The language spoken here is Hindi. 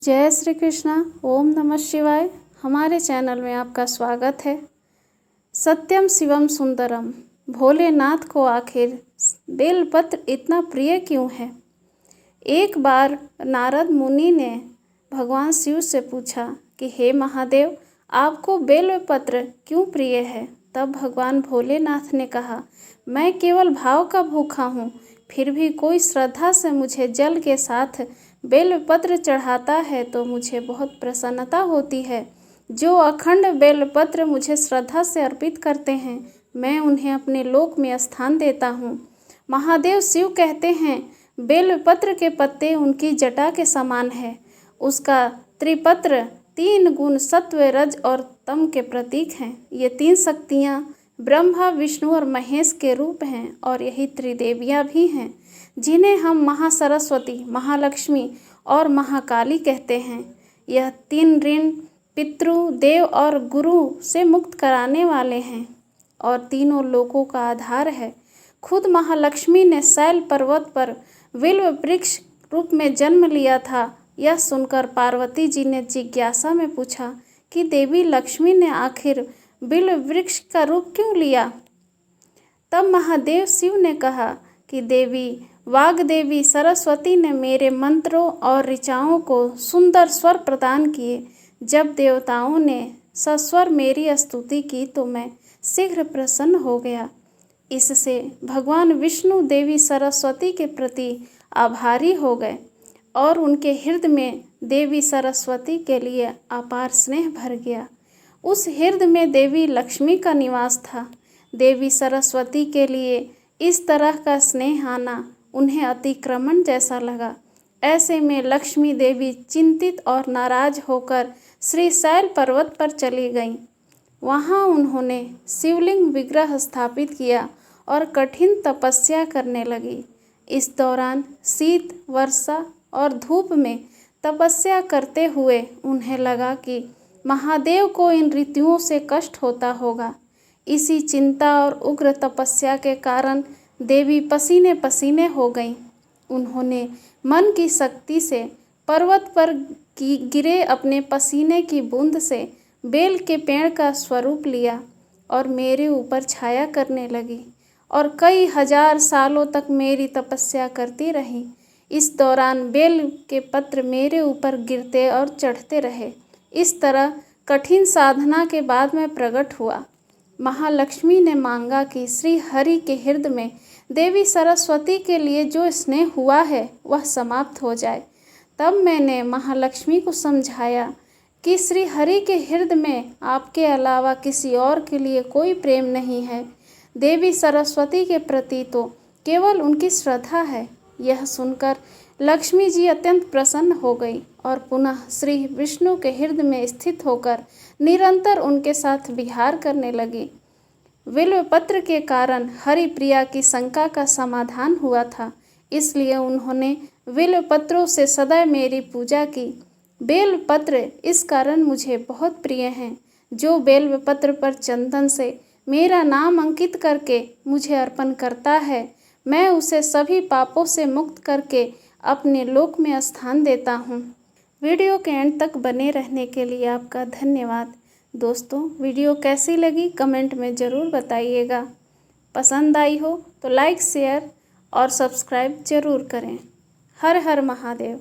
जय श्री कृष्णा। ओम नमः शिवाय। हमारे चैनल में आपका स्वागत है। सत्यम शिवम सुंदरम। भोलेनाथ को आखिर बेलपत्र इतना प्रिय क्यों है? एक बार नारद मुनि ने भगवान शिव से पूछा कि हे महादेव, आपको बेलपत्र क्यों प्रिय है? तब भगवान भोलेनाथ ने कहा, मैं केवल भाव का भूखा हूँ, फिर भी कोई श्रद्धा से मुझे जल के साथ बेलपत्र चढ़ाता है तो मुझे बहुत प्रसन्नता होती है। जो अखंड बेलपत्र मुझे श्रद्धा से अर्पित करते हैं, मैं उन्हें अपने लोक में स्थान देता हूँ। महादेव शिव कहते हैं, बेलपत्र के पत्ते उनकी जटा के समान है। उसका त्रिपत्र 3 गुण सत्व, रज और तम के प्रतीक हैं। ये 3 शक्तियाँ ब्रह्मा, विष्णु और महेश के रूप हैं और यही त्रिदेवियाँ भी हैं, जिन्हें हम महासरस्वती, महालक्ष्मी और महाकाली कहते हैं। यह 3 ऋण, पितृ, देव और गुरु से मुक्त कराने वाले हैं और तीनों लोकों का आधार है। खुद महालक्ष्मी ने शैल पर्वत पर बिल्व वृक्ष रूप में जन्म लिया था। यह सुनकर पार्वती जी ने जिज्ञासा में पूछा कि देवी लक्ष्मी ने आखिर बिल्व वृक्ष का रूप क्यों लिया? तब महादेव शिव ने कहा कि देवी वाग्देवी सरस्वती ने मेरे मंत्रों और ऋचाओं को सुंदर स्वर प्रदान किए। जब देवताओं ने सस्वर मेरी स्तुति की तो मैं शीघ्र प्रसन्न हो गया। इससे भगवान विष्णु देवी सरस्वती के प्रति आभारी हो गए और उनके हृदय में देवी सरस्वती के लिए अपार स्नेह भर गया। उस हृदय में देवी लक्ष्मी का निवास था। देवी सरस्वती के लिए इस तरह का स्नेह आना उन्हें अतिक्रमण जैसा लगा। ऐसे में लक्ष्मी देवी चिंतित और नाराज होकर श्रीशैल पर्वत पर चली गईं। वहाँ उन्होंने शिवलिंग विग्रह स्थापित किया और कठिन तपस्या करने लगी। इस दौरान शीत, वर्षा और धूप में तपस्या करते हुए उन्हें लगा कि महादेव को इन ऋतुओं से कष्ट होता होगा। इसी चिंता और उग्र तपस्या के कारण देवी पसीने पसीने हो गईं। उन्होंने मन की शक्ति से पर्वत पर गिरे अपने पसीने की बूंद से बेल के पेड़ का स्वरूप लिया और मेरे ऊपर छाया करने लगी और कई हजार सालों तक मेरी तपस्या करती रही। इस दौरान बेल के पत्र मेरे ऊपर गिरते और चढ़ते रहे। इस तरह कठिन साधना के बाद मैं प्रकट हुआ। महालक्ष्मी ने मांगा कि श्री हरि के हृदय में देवी सरस्वती के लिए जो स्नेह हुआ है वह समाप्त हो जाए। तब मैंने महालक्ष्मी को समझाया कि श्री हरि के हृदय में आपके अलावा किसी और के लिए कोई प्रेम नहीं है। देवी सरस्वती के प्रति तो केवल उनकी श्रद्धा है। यह सुनकर लक्ष्मी जी अत्यंत प्रसन्न हो गई और पुनः श्री विष्णु के हृदय में स्थित होकर निरंतर उनके साथ विहार करने लगी। बिल्वपत्र के कारण हरिप्रिया की शंका का समाधान हुआ था, इसलिए उन्होंने बिल्वपत्रों से सदैव मेरी पूजा की। बेलपत्र इस कारण मुझे बहुत प्रिय हैं। जो बेलपत्र पर चंदन से मेरा नाम अंकित करके मुझे अर्पण करता है, मैं उसे सभी पापों से मुक्त करके अपने लोक में स्थान देता हूँ। वीडियो के एंड तक बने रहने के लिए आपका धन्यवाद। दोस्तों, वीडियो कैसी लगी कमेंट में ज़रूर बताइएगा। पसंद आई हो तो लाइक, शेयर और सब्सक्राइब ज़रूर करें। हर हर महादेव।